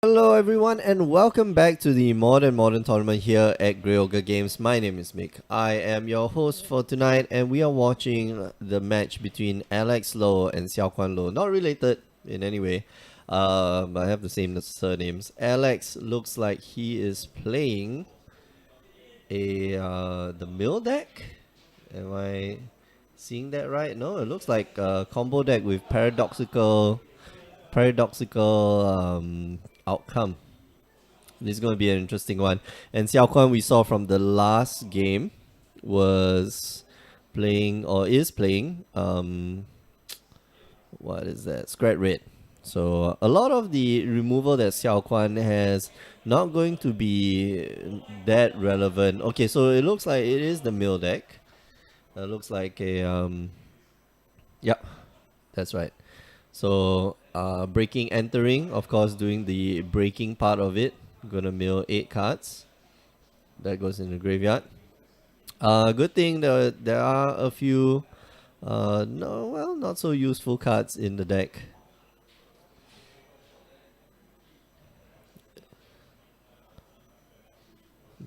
Hello everyone and welcome back to the Modern Tournament here at Grey Ogre Games. My name is Mick. I am your host for tonight and we are watching the match between Alex Low and Xiao Kuan Low. Not related in any way, but I have the same surnames. Alex looks like he is playing the mill deck. Am I seeing that right? No, it looks like a combo deck with paradoxical outcome. This is going to be an interesting one. And Xiao Kuan, we saw from the last game, was playing or is playing what is that? Skred red. So a lot of the removal that Xiao Kuan has not going to be that relevant. Okay, so it looks like it is the mill deck. It looks like a yeah, that's right. So breaking entering, of course, doing the breaking part of it. Gonna mill 8 cards. That goes in the graveyard. Good thing that there are a few not so useful cards in the deck.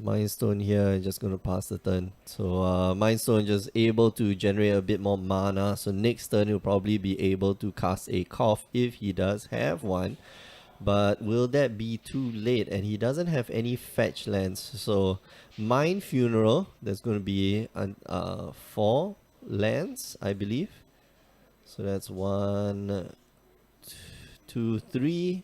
Mindstone here, just gonna pass the turn. So Mindstone just able to generate a bit more mana. So next turn he'll probably be able to cast a cough if he does have one. But will that be too late? And he doesn't have any fetch lands. So Mind Funeral, there's going to be 4 lands, I believe. So that's 1, 2, 3,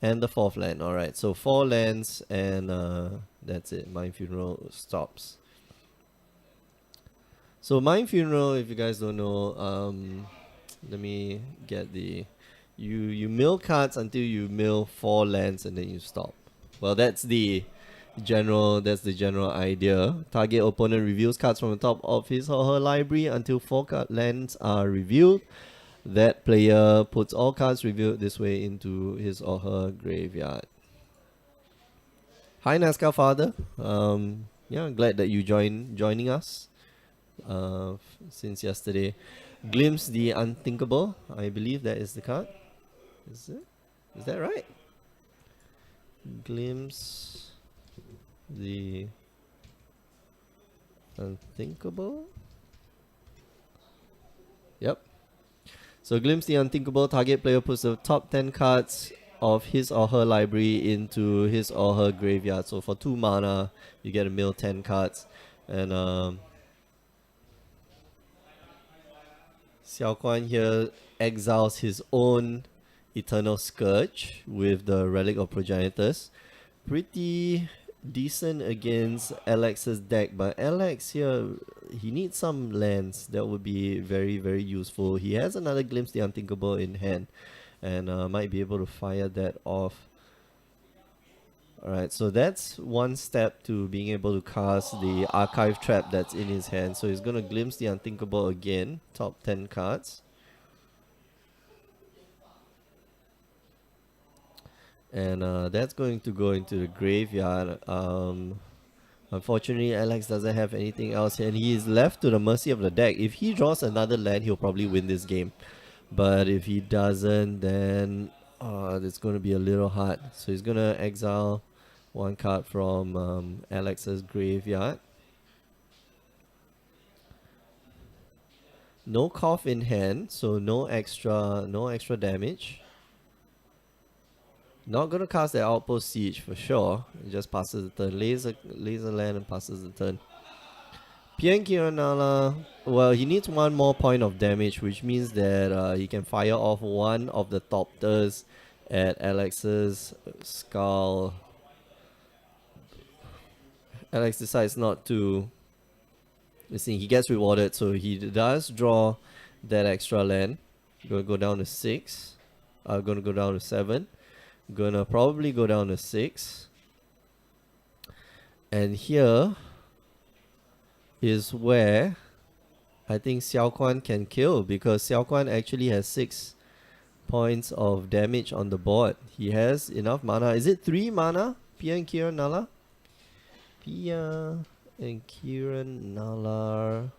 and the 4th land. Alright, so 4 lands and that's it. Mind Funeral stops. So Mind Funeral, if you guys don't know, let me get the... You mill cards until you mill 4 lands and then you stop. Well, that's the general idea. Target opponent reveals cards from the top of his or her library until 4 lands are revealed. That player puts all cards revealed this way into his or her graveyard. Hi Nazca Father. Yeah, glad that you joining us since yesterday. Glimpse the Unthinkable. I believe that is the card. Is it? Is that right? Glimpse the Unthinkable. Yep. So Glimpse the Unthinkable. Target player puts the top 10 cards of his or her library into his or her graveyard. So for 2 mana, you get to mill 10 cards. And Xiao Kuan here exiles his own Eternal Scourge with the Relic of Progenitors. Pretty decent against Alex's deck, but Alex here, he needs some lands that would be very, very useful. He has another Glimpse the Unthinkable in hand and might be able to fire that off. Alright, so that's one step to being able to cast the Archive Trap that's in his hand. So he's going to Glimpse the Unthinkable again, top 10 cards. And that's going to go into the graveyard. Unfortunately, Alex doesn't have anything else, and he is left to the mercy of the deck. If he draws another land, he'll probably win this game. But if he doesn't, then it's going to be a little hard. So he's going to exile 1 card from Alex's graveyard. No cough in hand, so no extra damage. Not gonna cast the Outpost Siege for sure. It just passes the turn. Laser land and passes the turn. Pian Kiranala, well, he needs 1 more point of damage, which means that he can fire off 1 of the Topters at Alex's skull. Alex decides not to. Listen, he gets rewarded, so he does draw that extra land. Gonna go down to 6. Gonna go down to 7. Gonna probably go down to 6. And here is where I think Xiao Kuan can kill, because Xiao Kuan actually has 6 points of damage on the board. He has enough mana. Is it 3 mana? Pia and Kiran Nala? Pia and Kiran Nala.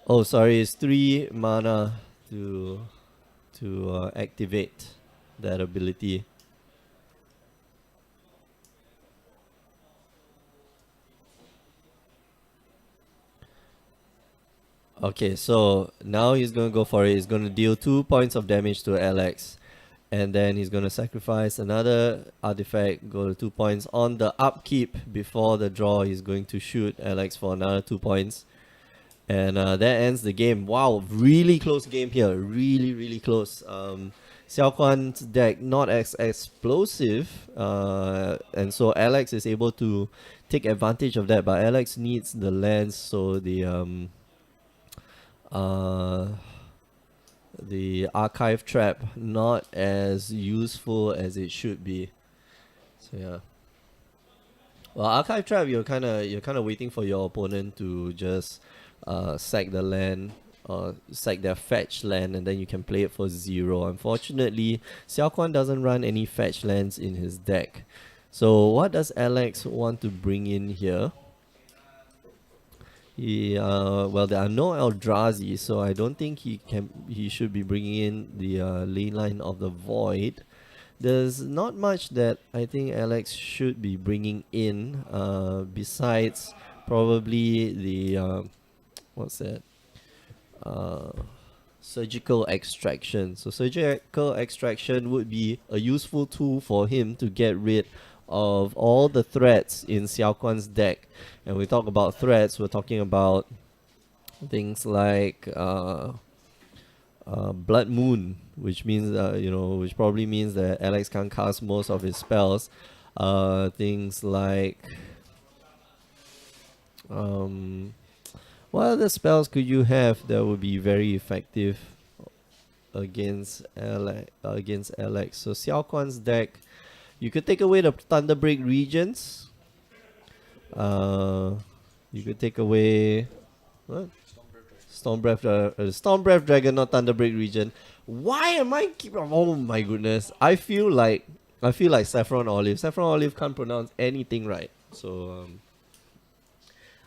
Oh, sorry, it's 3 mana to activate. that ability. Okay, so now he's gonna go for it. He's gonna deal 2 points of damage to Alex, and then he's gonna sacrifice another artifact. Go to 2 points on the upkeep before the draw. He's going to shoot Alex for another 2 points, and that ends the game. Wow, really close game here. Really close. Xiao Kuan's deck not as explosive, and so Alex is able to take advantage of that. But Alex needs the lands, so uh, the archive trap not as useful as it should be. So yeah. Well, archive trap, you're kind of waiting for your opponent to just sack the land or sack their fetch land, and then you can play it for 0. Unfortunately, Xiao Kuan doesn't run any fetch lands in his deck. So what does Alex want to bring in here? Well, there are no Eldrazi, so I don't think he should be bringing in the ley line of the void. There's not much that I think Alex should be bringing in, besides probably the what's that? Uh, Surgical extraction. So surgical extraction would be a useful tool for him to get rid of all the threats in Xiao Kuan's deck. And we talk about threats, we're talking about things like Blood Moon, which means which probably means that Alex can't cast most of his spells. Things like what other spells could you have that would be very effective against Alex? So Xiao Kuan's deck, you could take away the Thunderbreak regions. You could take away what? Storm Breath Dragon, not Thunderbreak region. Why am I oh my goodness. I feel like Saffron Olive. Saffron Olive can't pronounce anything right. So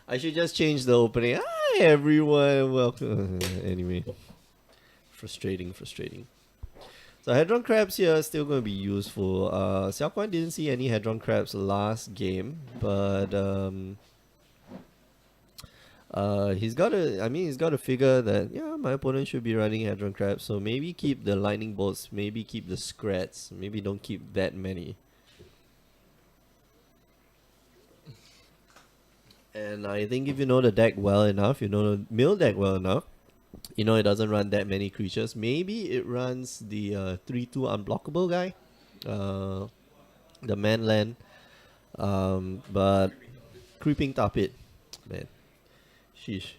I should just change the opening. Hi everyone, welcome. Anyway. Frustrating. So Hedron Crabs here are still going to be useful. Xiao Kuan didn't see any Hedron Crabs last game, but he's got to figure that, yeah, my opponent should be running Hedron Crabs, so maybe keep the Lightning Bolts, maybe keep the Skreds, maybe don't keep that many. And I think if you know the deck well enough, you know the mill deck well enough, you know it doesn't run that many creatures. Maybe it runs the 3/2 unblockable guy, the man land, but creeping Tarpit, man, sheesh.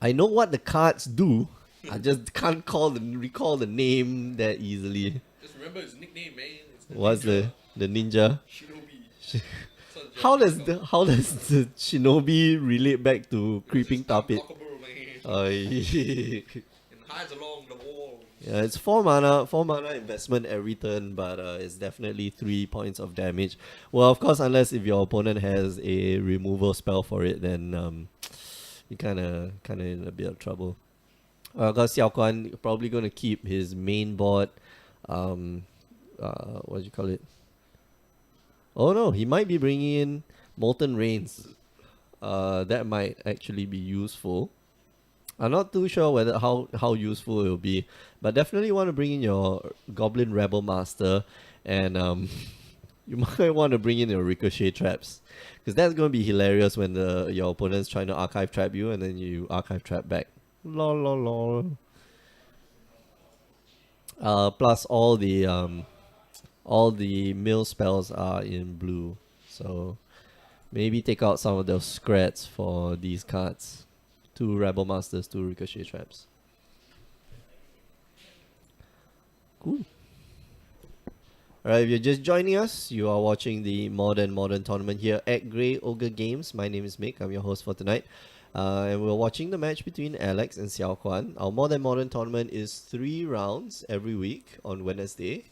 I know what the cards do. I just can't recall the name that easily. Just remember his nickname, man. What's the ninja? Shinobi. How does the shinobi relate back to creeping Tarpit? It hides along the wall. Yeah, it's 4 mana investment every turn, but it's definitely 3 points of damage. Well, of course, unless if your opponent has a removal spell for it, then you kinda in a bit of trouble. Because Xiao Kuan probably gonna keep his main board. What do you call it? Oh no, he might be bringing in Molten Rains. That might actually be useful. I'm not too sure whether how useful it will be, but definitely want to bring in your Goblin Rebel Master, and you might want to bring in your Ricochet traps, because that's going to be hilarious when your opponent's trying to archive trap you and then you archive trap back. Lol lol lol. Plus all the mill spells are in blue, so maybe take out some of those Skreds for these cards. 2 Rebel Masters, 2 Ricochet Traps. Cool. Alright, if you're just joining us, you are watching the Modern tournament here at Grey Ogre Games. My name is Mick, I'm your host for tonight. And we're watching the match between Alex and Xiao Kuan. Our Modern tournament is 3 rounds every week on Wednesday,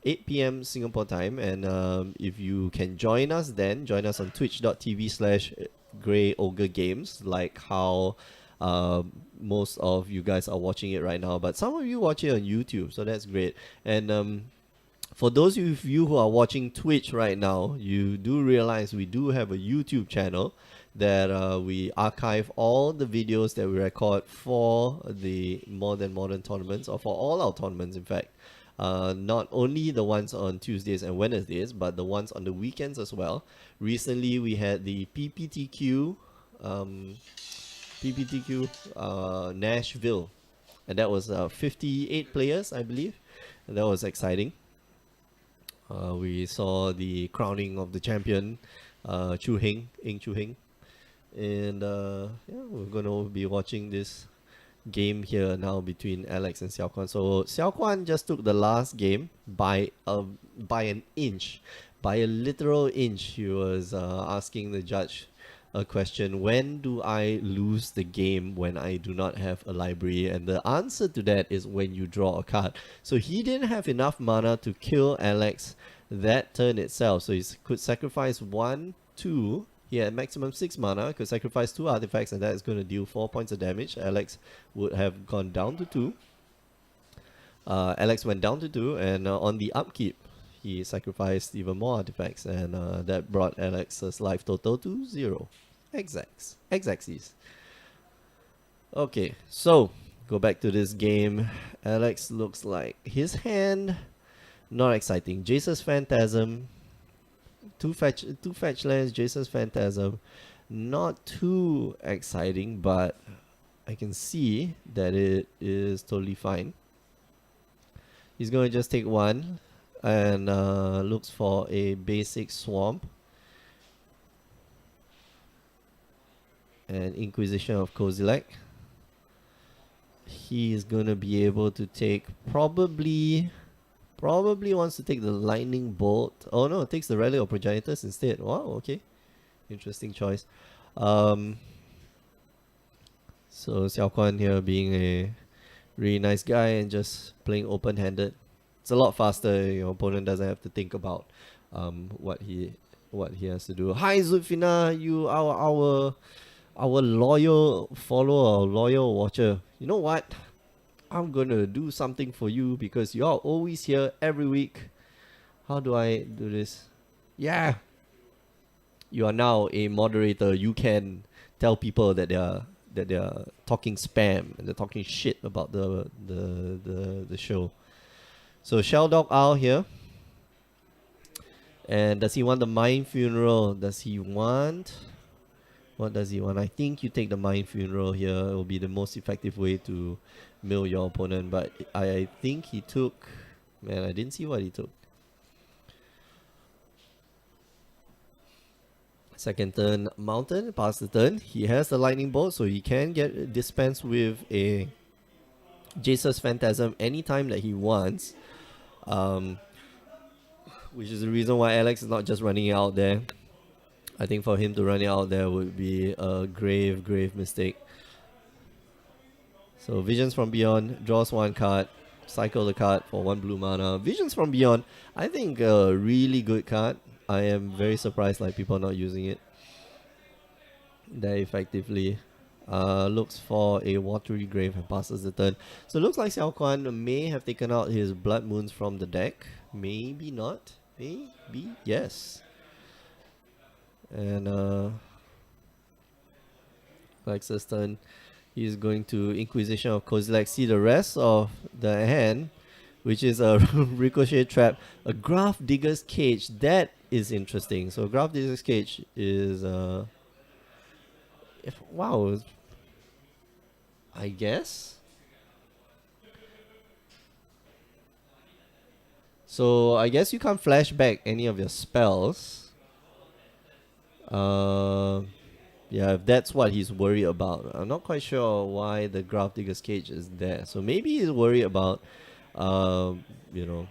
8 p.m. Singapore time. And if you can join us then, join us on twitch.tv/Grey Ogre Games, like how most of you guys are watching it right now, but some of you watch it on YouTube, so that's great. And for those of you who are watching Twitch right now, you do realize we do have a YouTube channel that we archive all the videos that we record for the More Than Modern tournaments, or for all our tournaments, in fact. Not only the ones on Tuesdays and Wednesdays, but the ones on the weekends as well. Recently, we had the PPTQ Nashville, and that was 58 players, I believe, and that was exciting. We saw the crowning of the champion, Ing Chu Heng, and yeah, we're gonna be watching this game here now between Alex and Xiao Kuan. So Xiao Kuan just took the last game by an inch, by a literal inch. He was asking the judge a question: when do I lose the game when I do not have a library? And the answer to that is when you draw a card. So he didn't have enough mana to kill Alex that turn itself, so he could sacrifice 2. He had maximum 6 mana, could sacrifice 2 artifacts, and that is going to deal 4 points of damage. Alex would have gone down to 2. Alex went down to 2, and on the upkeep, he sacrificed even more artifacts, and that brought Alex's life total to 0. X-axis. Okay, so go back to this game. Alex looks like his hand, not exciting. Jace's Phantasm, two fetch lands, Jace's Phantasm, not too exciting, but I can see that it is totally fine. He's going to just take 1 and looks for a basic Swamp and Inquisition of Kozilek. He's going to be able to take probably wants to take the Lightning Bolt. Oh no, it takes the Relic of Progenitors instead. Wow, okay. Interesting choice. So Xiao Kuan here being a really nice guy and just playing open-handed. It's a lot faster. Your opponent doesn't have to think about what he has to do. Hi Zulfina, you our loyal follower, loyal watcher. You know what? I'm gonna do something for you because you are always here every week. How do I do this? Yeah. You are now a moderator. You can tell people that they are talking spam and they're talking shit about the show. So Shell Dog Owl here. And does he want the Mind Funeral? Does he want... What does he want? I think you take the Mind Funeral here. It will be the most effective way to mill your opponent. But I think he took... Man, I didn't see what he took. Second turn, Mountain. Pass the turn. He has the Lightning Bolt, so he can get dispensed with a Jace's Phantasm anytime that he wants. Which is the reason why Alex is not just running it out there. I think for him to run it out there would be a grave mistake. So Visions from Beyond, draws 1 card, cycle the card for 1 blue mana. Visions from Beyond, I think a really good card. I am very surprised like people are not using it that effectively. Looks for a Watery Grave and passes the turn. So it looks like Xiao Kuan may have taken out his Blood Moons from the deck. Maybe not. Maybe. Yes. And Alex's turn. He's going to Inquisition of Kozilek. See the rest of the hand, which is a Ricochet Trap. A Graph Digger's Cage. That is interesting. So Graph Digger's Cage is... wow. I guess. So I guess you can't flash back any of your spells. Yeah, if that's what he's worried about. I'm not quite sure why the Graph Digger's Cage is there. So maybe he's worried about, you know,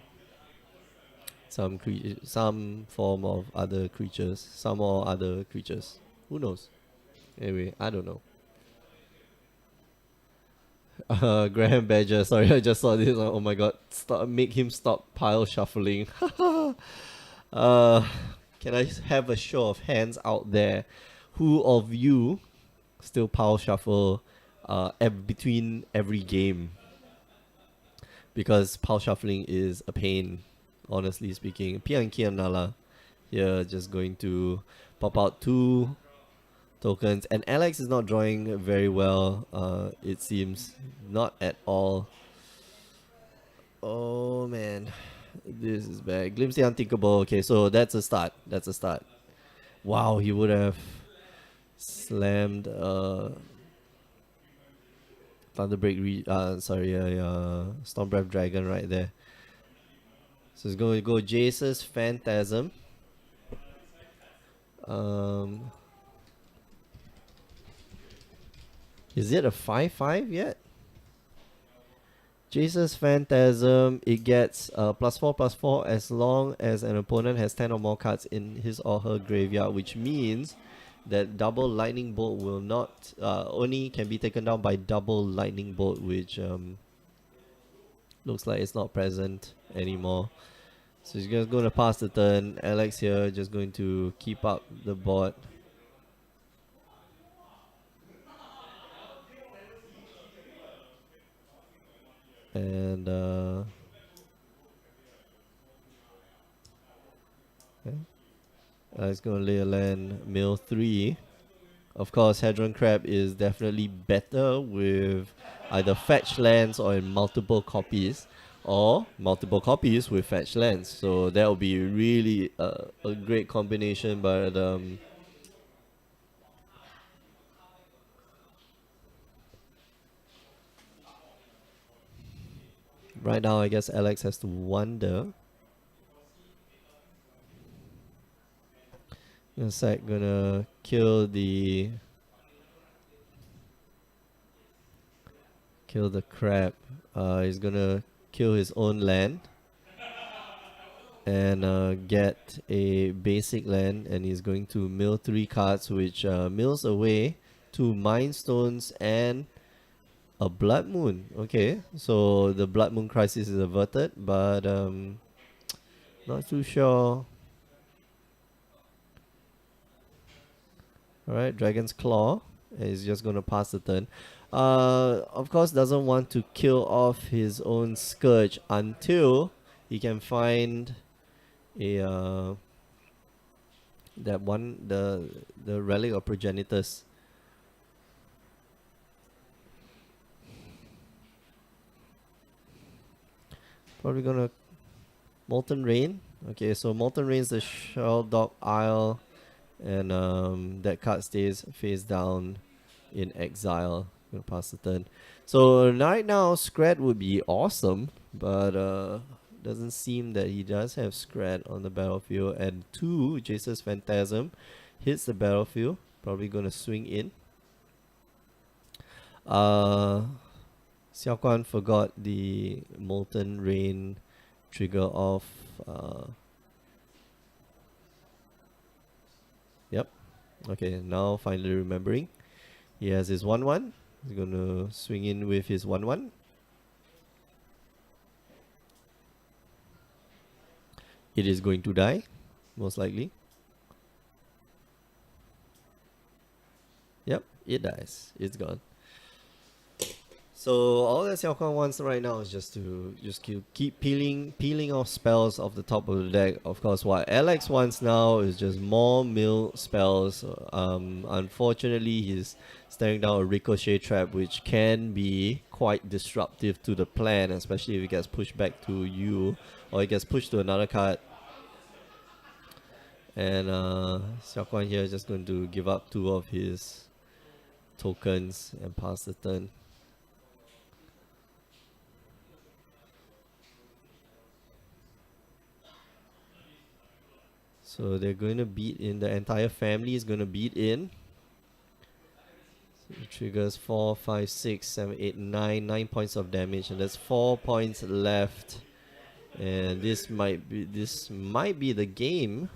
some form of other creatures, some or other creatures. Who knows? Anyway, I don't know. Graham Badger, sorry, I just saw this. Oh my god, make him stop pile shuffling. Can I have a show of hands out there? Who of you still pile shuffle between every game, because pile shuffling is a pain, honestly speaking. Pia and Kia Nala here just going to pop out 2 tokens, and Alex is not drawing very well, it seems. Not at all. Oh man, this is bad. Glimpse the Unthinkable. Okay, so that's a start. That's a start. Wow, he would have slammed Thunderbreak Storm Breath Dragon right there. So it's going to go Jace's Phantasm. Is it a 5/5 yet? Jace's Phantasm, it gets +4/+4 as long as an opponent has 10 or more cards in his or her graveyard, which means that double lightning bolt will not only can be taken down by double lightning bolt, which looks like it's not present anymore. So he's just going to pass the turn. Alex here just going to keep up the board. And it's going to lay a land, mill 3. Of course, Hadron Crab is definitely better with either fetch lands or in multiple copies, or multiple copies with fetch lands. So that will be really a great combination, but right now I guess Alex has to wonder. Inside gonna kill the crab. He's gonna kill his own land and get a basic land, and he's going to mill 3 cards, which mills away 2 Mind Stones and a Blood Moon. Okay, so the Blood Moon crisis is averted, but not too sure. Alright, Dragon's Claw. He's just gonna pass the turn. Of course, doesn't want to kill off his own Scourge until he can find a the Relic of Progenitors. Probably gonna Molten Rain. Okay, so Molten Rain is the Shell Dog Isle, and that card stays face down in exile. Gonna pass the turn. So right now, Skred would be awesome, but doesn't seem that he does have Skred on the battlefield. And 2, Jace's Phantasm hits the battlefield. Probably gonna swing in. Xiao Guan forgot the Molten Rain trigger off. Yep. Okay, now finally remembering. He has his 1/1. He's gonna swing in with his 1/1. It is going to die, most likely. Yep, it dies. It's gone. So all that Xiao Kuan wants right now is just to keep peeling off spells off the top of the deck. Of course, what Alex wants now is just more mill spells. Unfortunately, he's staring down a Ricochet Trap, which can be quite disruptive to the plan, especially if it gets pushed back to you or it gets pushed to another card. And Xiao Kuan here is just going to give up 2 of his tokens and pass the turn. So they're going to beat in, the entire family is going to beat in. So it triggers 4, 5, 6, 7, 8, 9. 9 points of damage, and there's 4 points left. And this might be the game.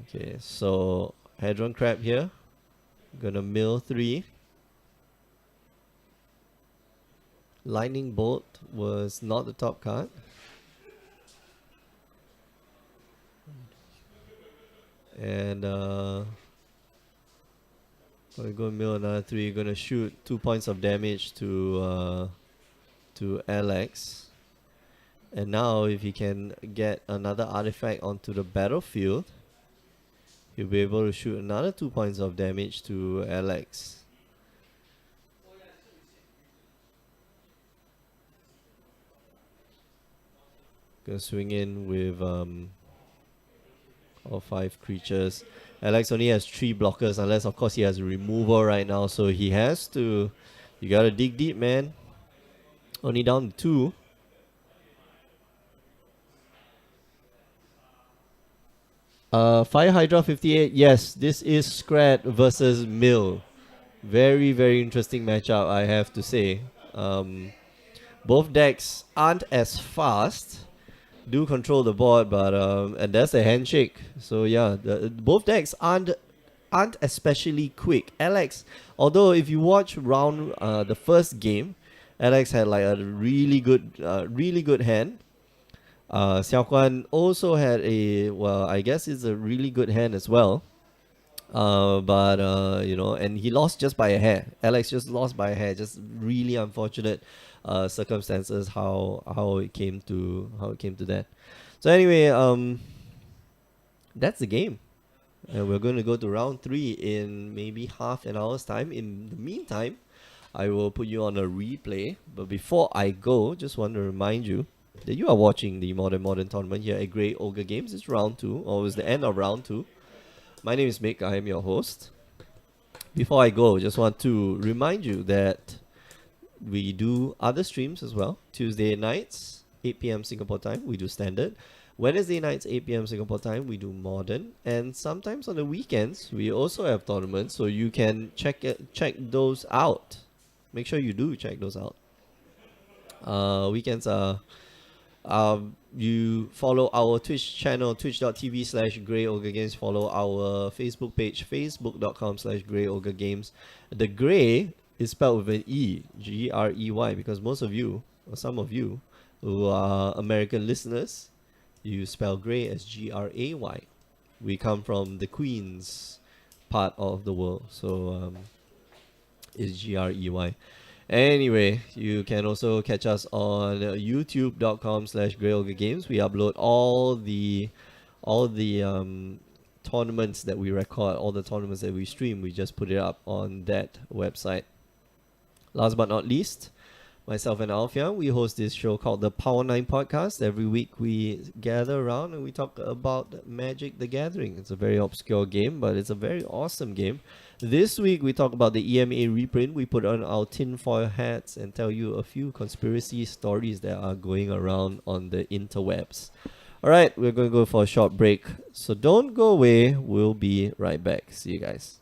Okay, so Hadron Crab here. Gonna mill 3. Lightning Bolt was not the top card. And We're going to mill another 3. Going to shoot 2 points of damage to Alex. And now if he can get another artifact onto the battlefield, he'll be able to shoot another 2 points of damage to Alex. Gonna swing in with all 5 creatures. Alex only has 3 blockers, unless of course he has a removal right now, so he has to. You gotta dig deep, man. Only down to 2. Fire Hydra 58. Yes, this is Skred versus Mill. Very, very interesting matchup, I have to say. Both decks aren't as fast, do control the board, but and that's a handshake. So yeah, both decks aren't especially quick. Alex, although if you watch the first game, Alex had like a really good hand. Xiao Guan also had I guess it's a really good hand as well. But and he lost just by a hair. Alex just lost by a hair. Just really unfortunate circumstances how it came to that. So anyway, that's the game. And we're going to go to round 3 in maybe half an hour's time. In the meantime, I will put you on a replay. But before I go, just want to remind you that you are watching the Modern tournament here at Grey Ogre Games. It's round 2, or it's the end of round 2. My name is Mick, I am your host. Before I go, just want to remind you that we do other streams as well. Tuesday nights, 8 p.m. Singapore time, we do standard. Wednesday nights, 8 p.m. Singapore time, we do modern. And sometimes on the weekends, we also have tournaments, so you can check those out. Make sure you do check those out. Weekends are... you follow our Twitch channel, twitch.tv/Grey Ogre Games. Follow our Facebook page, facebook.com/Grey Ogre Games. The Grey is spelled with an E, Grey, because most of you, or some of you, who are American listeners, you spell Grey as Gray. We come from the Queens part of the world, so it's Grey. Anyway, you can also catch us on youtube.com/Grey Ogre Games. We upload all the tournaments that we record, all the tournaments that we stream. We just put it up on that website. Last but not least, myself and Alfian, we host this show called the Power 9 Podcast. Every week we gather around and we talk about Magic the Gathering. It's a very obscure game, but it's a very awesome game. This week we talk about the EMA reprint. We put on our tinfoil hats and tell you a few conspiracy stories that are going around on the interwebs. Alright, we're going to go for a short break. So don't go away. We'll be right back. See you guys.